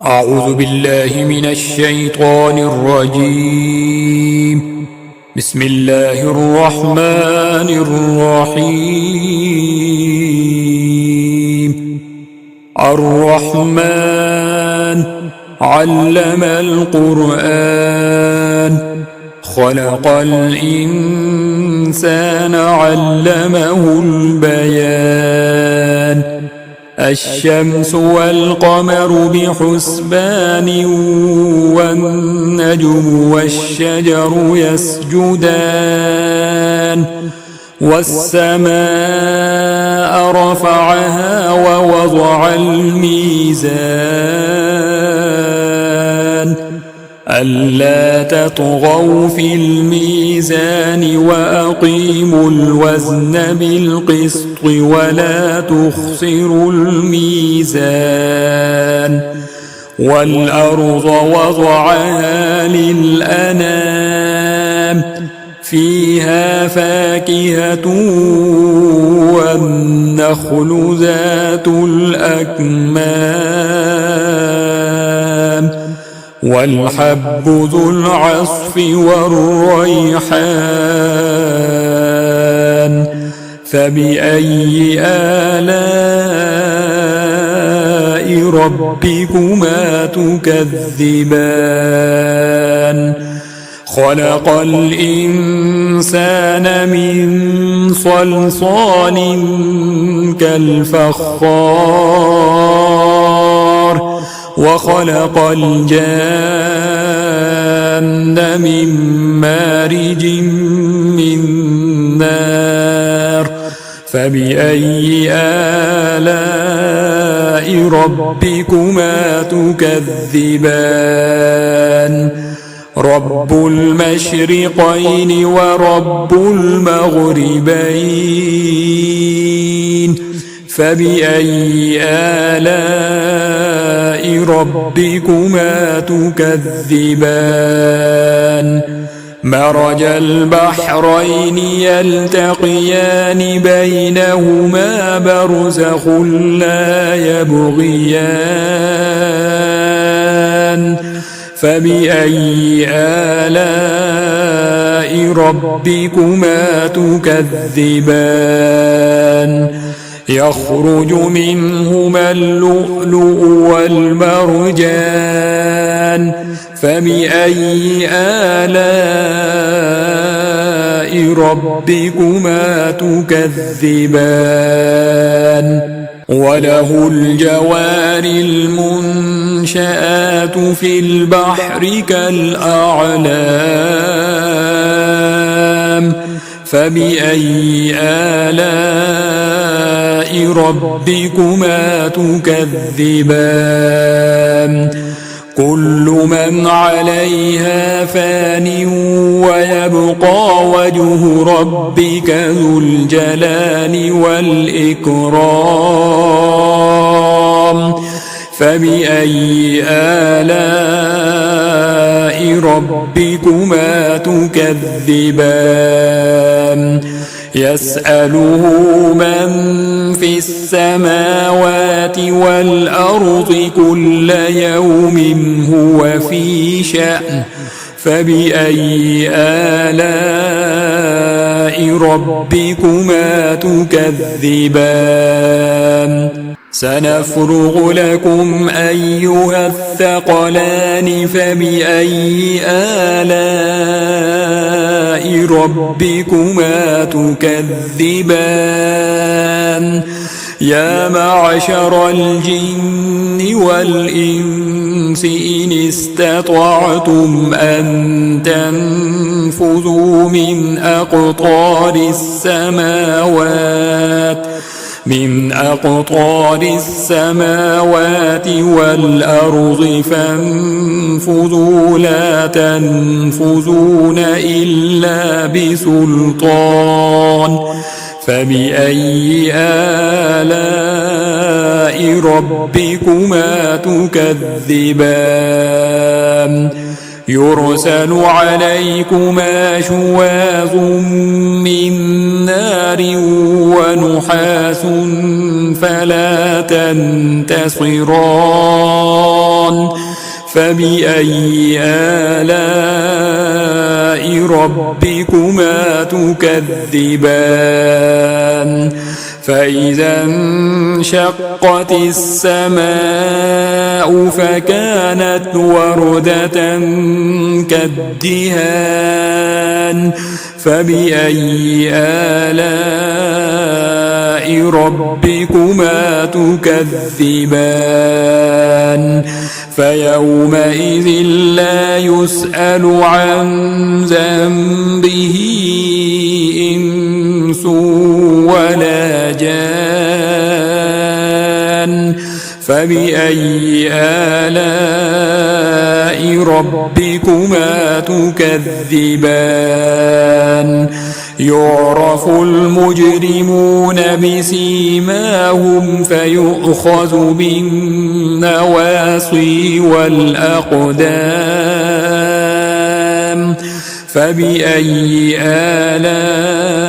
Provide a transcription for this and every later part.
أعوذ بالله من الشيطان الرجيم. بسم الله الرحمن الرحيم. الرحمن علم القرآن خلق الإنسان علمه البيان. الشمس والقمر بحسبان والنجم والشجر يسجدان والسماء رفعها ووضع الميزان ألا تطغوا في الميزان وأقيموا الوزن بالقسط ولا تخسروا الميزان. والأرض وضعها للأنام فيها فاكهة والنخل ذات الأكمام والحب ذو العصف والريحان. فبأي آلاء ربكما تكذبان؟ خلق الإنسان من صلصال كالفخار وخلق الجان من مارج من نار. فبأي آلاء ربكما تكذبان؟ رب المشرقين ورب المغربين. فبأي آلاء ربكما تكذبان؟ مرج البحرين يلتقيان بينهما برزخ لا يبغيان. فبأي آلاء ربكما تكذبان؟ يخرج منهما اللؤلؤ والمرجان. فبأي آلاء ربكما تكذبان؟ وله الجوار المنشآت في البحر كالأعلام. فبأي آلاء ربكما تكذبان؟ كل من عليها فان ويبقى وجه ربك ذو الجلال والإكرام. فبأي آلاء ربكما تكذبان؟ يسأله من في السماوات والأرض كل يوم هو في شأن. فبأي آلاء ربكما تكذبان؟ سنفرغ لكم أيها الثقلان. فبأي آلاء ربكما تكذبان؟ يا معشر الجن والإنس إن استطعتم أن تنفذوا من أقطار السماوات والأرض فانفذوا لا تنفذون إلا بسلطان. فبأي آلاء ربكما تكذبان؟ يرسل عليكما شواظ من نار ونحاس فلا تنتصران فبأي آلاء ربكما تكذبان فإذا انشقت السماء فكانت وردة كالدهان فبأي آلاء ربكما تكذبان فيومئذ لا يسأل عن ذنبه إنس ولا جان فبأي آلاء ربكما تكذبان يعرف المجرمون بسيماهم فيؤخذ بالنواصي والأقدام فبأي آلاء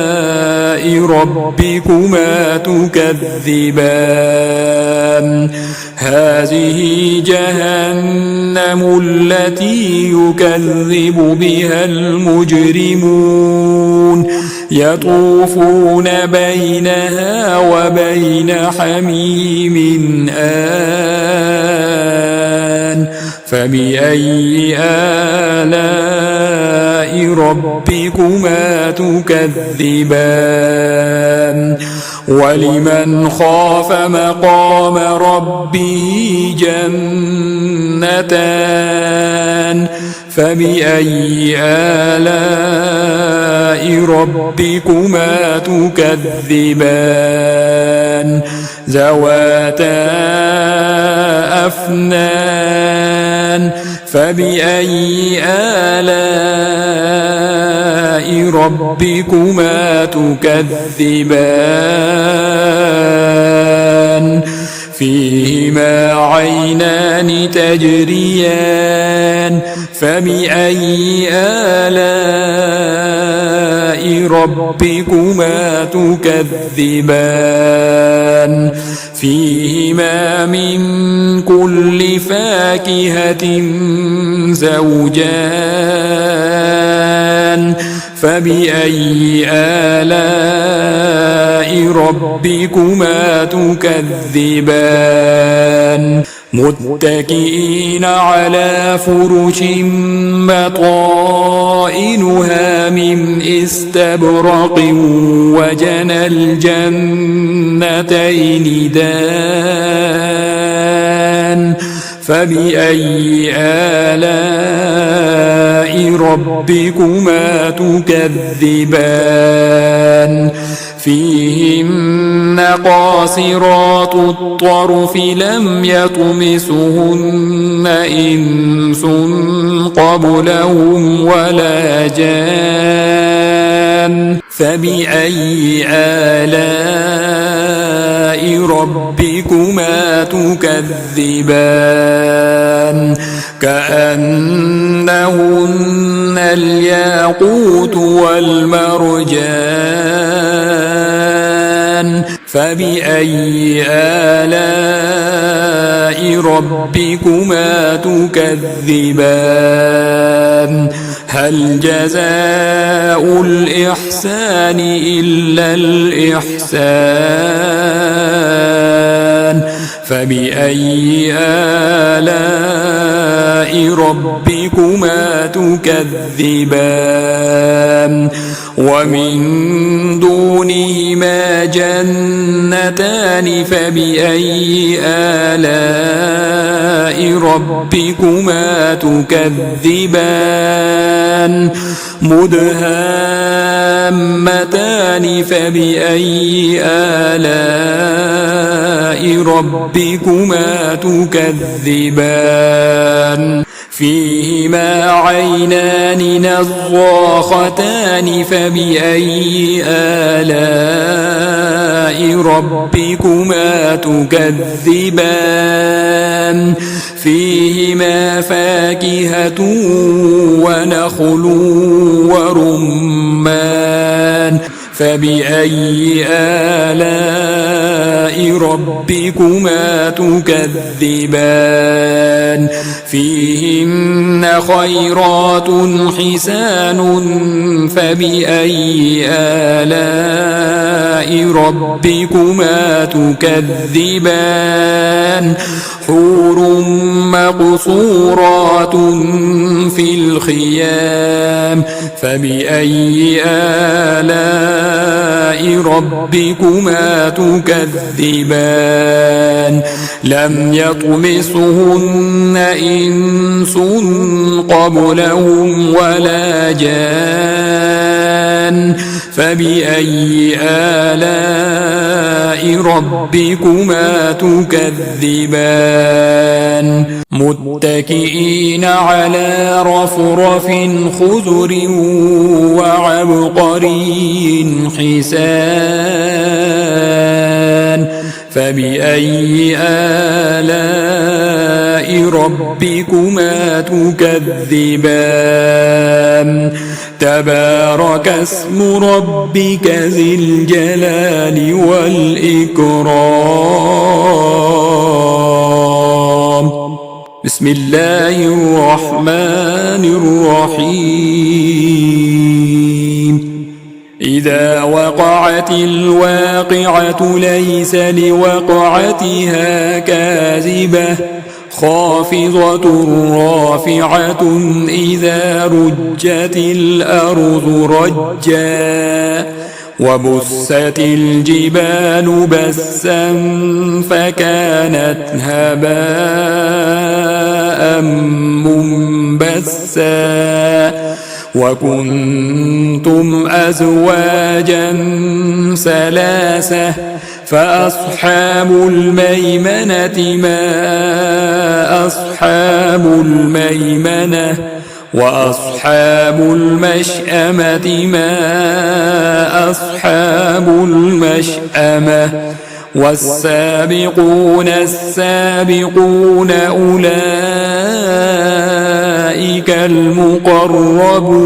ربكما تكذبان هذه جهنم التي يكذب بها المجرمون يطوفون بينها وبين حميم آن فبأي آلاء ربكما تكذبان ولمن خاف مقام ربه جنتان فبأي آلاء ربكما تكذبان ذواتا أفنان فبأي آلاء ربكما تكذبان فيهما عينان تجريان فبأي آلاء ربكما تكذبان فيهما من كل فاكهة زوجان فبأي آلاء ربكما تكذبان متكئين على فرش بطائنها من استبرق وجنى الجنتين دان فبأي آلاء ربكما تكذبان فيهن قاصرات الطرف لم يطمسهن إنس قبلهم ولا جان فبأي آلاء ربكما تكذبان كأنهن الياقوت والمرجان فبأي آلاء ربكما تكذبان هل جزاء الإحسان إلا الإحسان فبأي آلاء ربكما تكذبان ومن دونهما جنتان فبأي آلاء ربكما تكذبان مدهامتان فبأي آلاء ربكما تكذبان فيهما عينان نضاختان فبأي آلاء ربكما تكذبان فيهما فاكهة ونخل ورمان فبأي آلاء ربكما تكذبان فيهن خيرات حسان فبأي آلاء ربكما تكذبان حور مقصورات في الخيام فبأي آلاء ربكما تكذبان لم يطمسهن إنس قبلهم ولا جان فبأي آلاء ربكما تكذبان متكئين على رفرف خضر وعبقري حسان فبأي آلاء ربكما تكذبان تبارك اسم ربك ذي الجلال والإكرام بسم الله الرحمن الرحيم إذا وقعت الواقعة ليس لوقعتها كاذبة خافضة رافعة إذا رجت الأرض رجا وبست الجبال بسا فكانت هباء منبثا وكنتم أزواجا ثلاثة فأصحاب الميمنة ما أصحاب الميمنة وأصحاب المشأمة ما أصحاب المشأمة والسابقون السابقون أولئك المقربون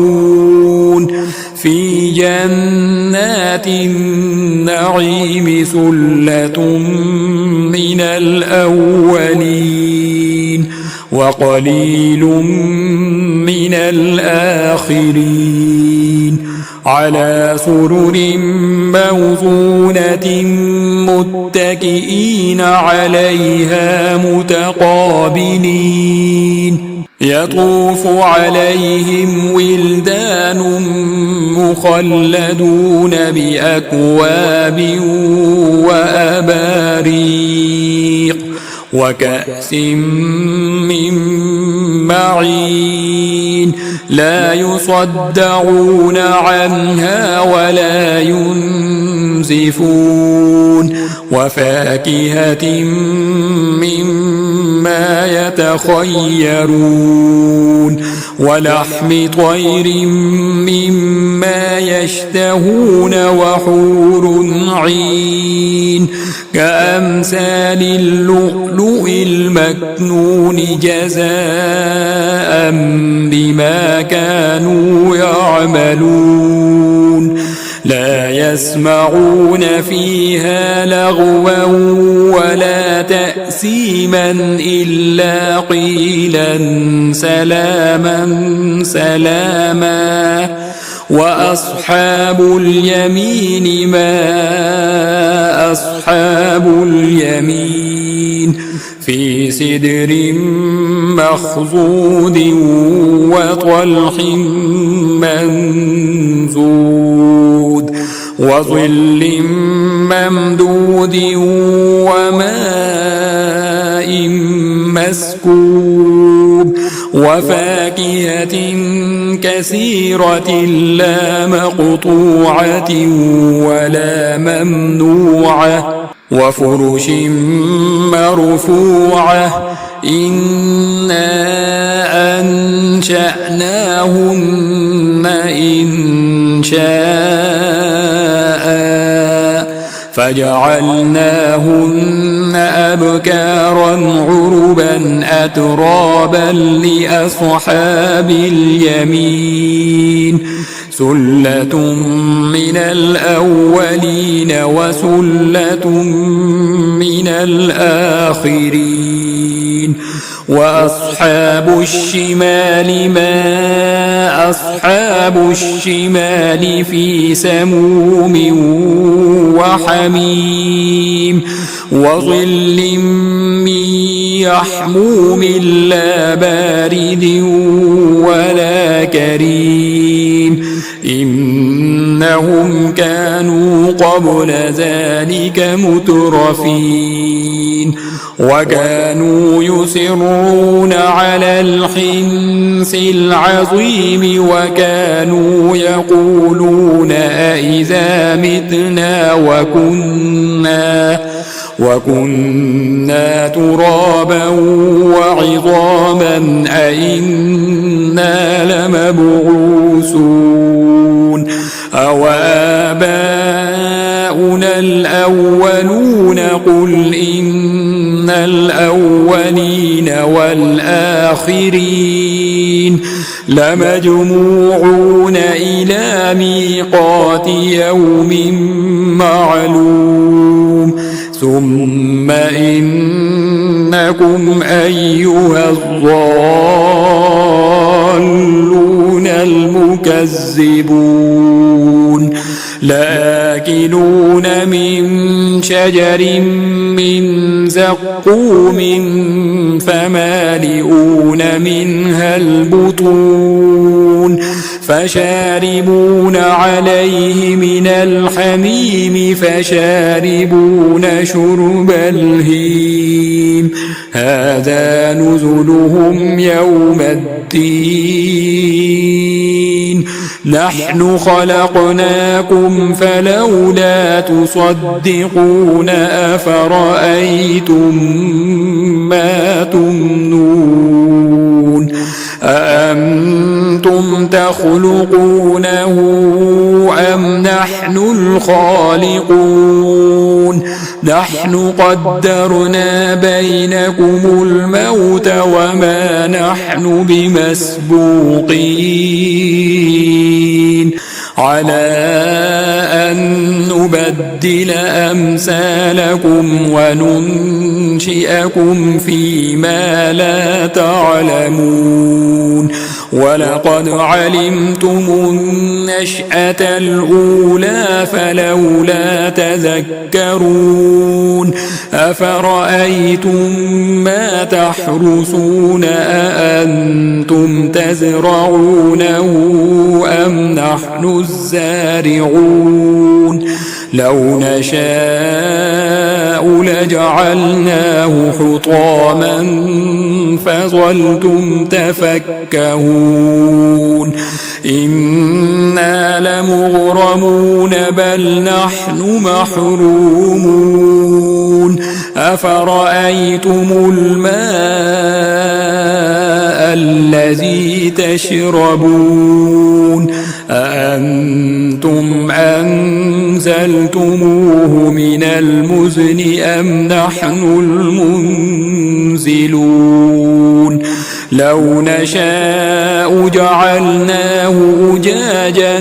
في جنات النعيم ثلة من الأولين وقليل من الآخرين على سرر موضونة متكئين عليها متقابلين يطوف عليهم ولدان مخلدون بأكواب وأباريق وكأس من معين لا يصدعون عنها ولا ينزفون وفاكهة مما يتخيرون ولحم طير مما يشتهون وحور عين كأمثال اللؤلؤ المكنون جزاء بما كانوا يعملون لا يسمعون فيها لغوا ولا تأثيما إلا قيلا سلاما سلاما وأصحاب اليمين ما أصحاب اليمين في سدر مخضود وطلح منضود وظل ممدود وماء مسكوب وفاكهة كثيرة لا مقطوعة ولا ممنوعة وفرش مرفوعة إنا أنشأناهن إن شاء فجعلناهن أبكارا عربا أترابا لأصحاب اليمين ثلة من الأولين وثلة من الآخرين وأصحاب الشمال ما أصحاب الشمال في سموم وحميم وظل من يحموم لا بارد ولا كريم إنهم كانوا قبل ذلك مترفين وكانوا يصرون على الحنث العظيم وكانوا يقولون أإذا متنا وكنا ترابا وعظاما أإنا لمبعوثون أو آباؤنا الأولون قل إن الأولين والآخرين لمجموعون إلى ميقات يوم معلوم ثم إنكم أيها الضالون المكذبون لآكلون من شجر من زقوم فمالئون منها البطون فشاربون عليه من الحميم فشاربون شرب الهيم هذا نزلهم يوم الدين نحن خلقناكم فلولا تصدقون أفرأيتم ما تمنون أأنتم تخلقونه أم نحن الخالقون نحن قدرنا بينكم الموت وما نحن بمسبوقين على أن نبدل أمثالكم وننشئكم فيما لا تعلمون ولقد علمتم النشأة الأولى فلولا تذكرون أفرأيتم ما تحرثون أأنتم تزرعونه أم نحن الزارعون لو نشاء لجعلناه حطاما فظلتم تفكهون إنا لمغرمون بل نحن محرومون أفرأيتم الماء الذي تشربون أأنتم أنزلتموه من المزن أم نحن المنزلون لو نشاء جعلناه أجاجا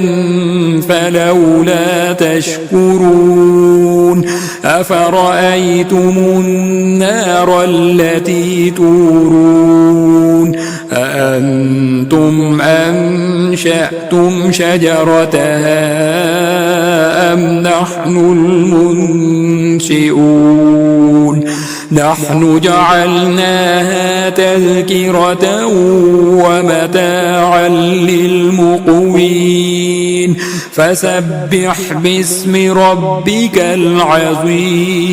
فلولا تشكرون أفرأيتم النار التي تورون أأنتم أنشأتم شجرتها أم نحن المنشئون نحن جعلناها تذكرة ومتاعا للمقوين فسبح باسم ربك العظيم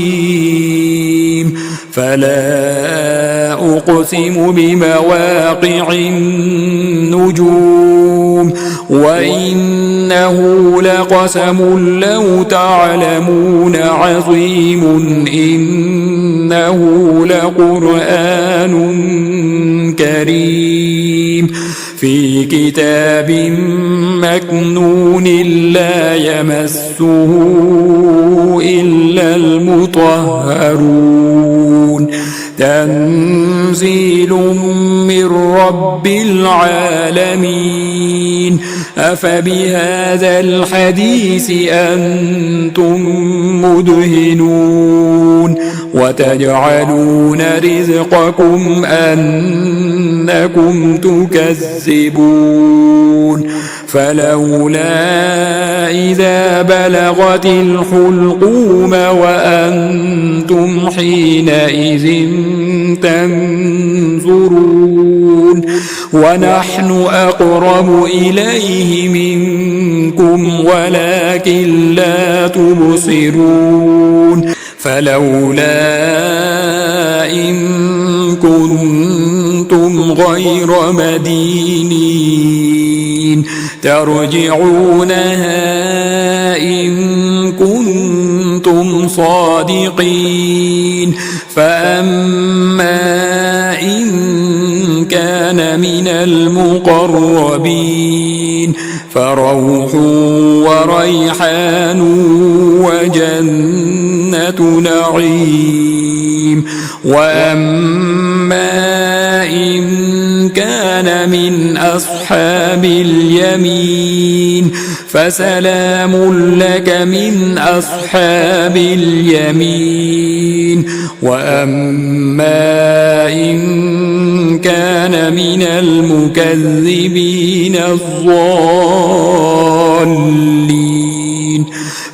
فلا أقسم بمواقع النجوم وإنه لقسم لو تعلمون عظيم إنه لقرآن كريم في كتاب مكنون لا يمسه إلا المطهرون تنزيل من رب العالمين أفبهذا الحديث أنتم مدهنون وتجعلون رزقكم أنكم تكذبون فلولا إذا بلغت الحلقوم وأنتم حينئذ تنظرون ونحن أقرب إليه منكم ولكن لا تبصرون فلولا إن كنتم غير مدينين ترجعونها إن كنتم صادقين فأما إن كان من المقربين فروح وريحان وجنة نعيم وأما إن كان من أصحاب اليمين فسلام لك من أصحاب اليمين وأما إن كان من المكذبين الضالين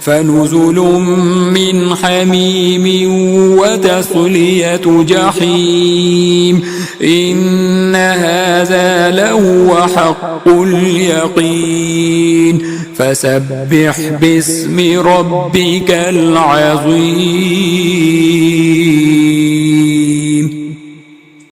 فنزل من حميم وتصلية جحيم إن هذا لهو حق اليقين فسبح باسم ربك العظيم.